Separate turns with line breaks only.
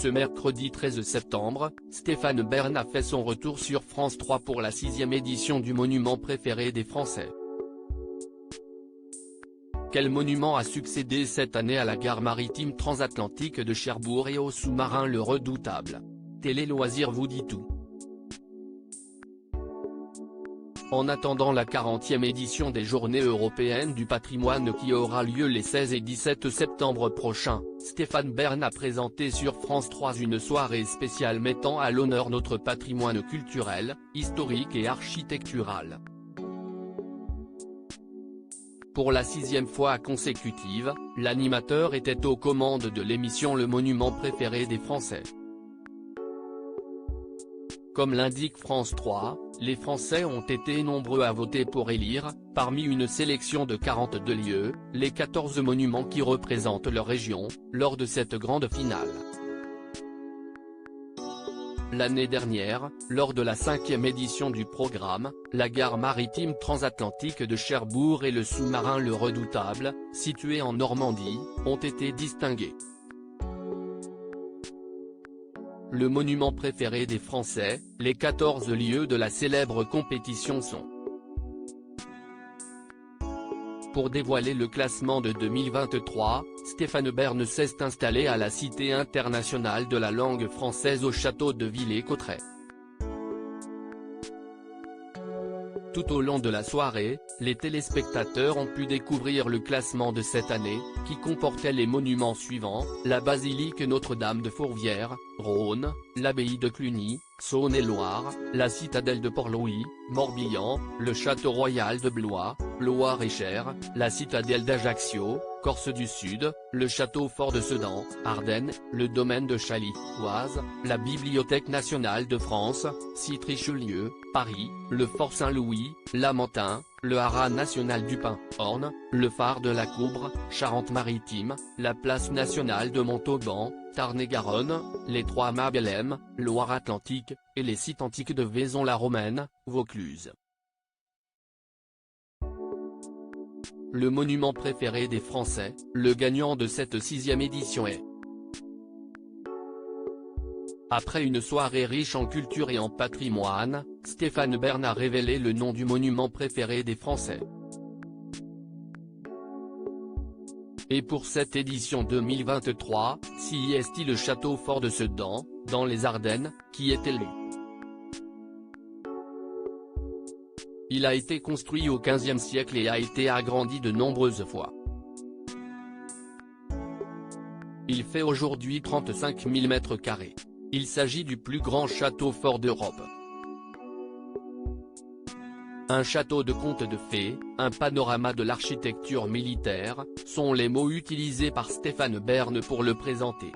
Ce mercredi 13 septembre, Stéphane Bern a fait son retour sur France 3 pour la 6e édition du monument préféré des Français. Quel monument a succédé cette année à la gare maritime transatlantique de Cherbourg et au sous-marin Le Redoutable? Télé Loisirs vous dit tout. En attendant la 40e édition des Journées européennes du patrimoine qui aura lieu les 16 et 17 septembre prochains, Stéphane Bern a présenté sur France 3 une soirée spéciale mettant à l'honneur notre patrimoine culturel, historique et architectural. Pour la 6e fois consécutive, l'animateur était aux commandes de l'émission Le Monument préféré des Français. Comme l'indique France 3, les Français ont été nombreux à voter pour élire, parmi une sélection de 42 lieux, les 14 monuments qui représentent leur région, lors de cette grande finale. L'année dernière, lors de la 5e édition du programme, la gare maritime transatlantique de Cherbourg et le sous-marin Le Redoutable, situé en Normandie, ont été distingués. Le monument préféré des Français, les 14 lieux de la célèbre compétition sont. Pour dévoiler le classement de 2023, Stéphane Bern s'est installé à la Cité internationale de la langue française au château de Villers-Cotterêts. Tout au long de la soirée, les téléspectateurs ont pu découvrir le classement de cette année, qui comportait les monuments suivants: la basilique Notre-Dame de Fourvière, Rhône, l'abbaye de Cluny, Saône-et-Loire, la citadelle de Port-Louis, Morbihan, le château royal de Blois, Loir-et-Cher, la citadelle d'Ajaccio, Corse du Sud, le château fort de Sedan, Ardennes, le domaine de Chaly, Oise, la Bibliothèque nationale de France, site Richelieu, Paris, le fort Saint-Louis, Lamentin, le haras national du Pin, Orne, le phare de la Coubre, Charente-Maritime, la place nationale de Montauban, Tarn-et-Garonne, les Trois Mâts Belém, Loire-Atlantique, et les sites antiques de Vaison-la-Romaine, Vaucluse. Le monument préféré des Français, le gagnant de cette 6e édition est. Après une soirée riche en culture et en patrimoine, Stéphane Bern a révélé le nom du monument préféré des Français. Et pour cette édition 2023, c'est le château fort de Sedan, dans les Ardennes, qui est élu. Il a été construit au XVe siècle et a été agrandi de nombreuses fois. Il fait aujourd'hui 35 000 m². Il s'agit du plus grand château fort d'Europe. Un château de conte de fées, un panorama de l'architecture militaire, sont les mots utilisés par Stéphane Bern pour le présenter.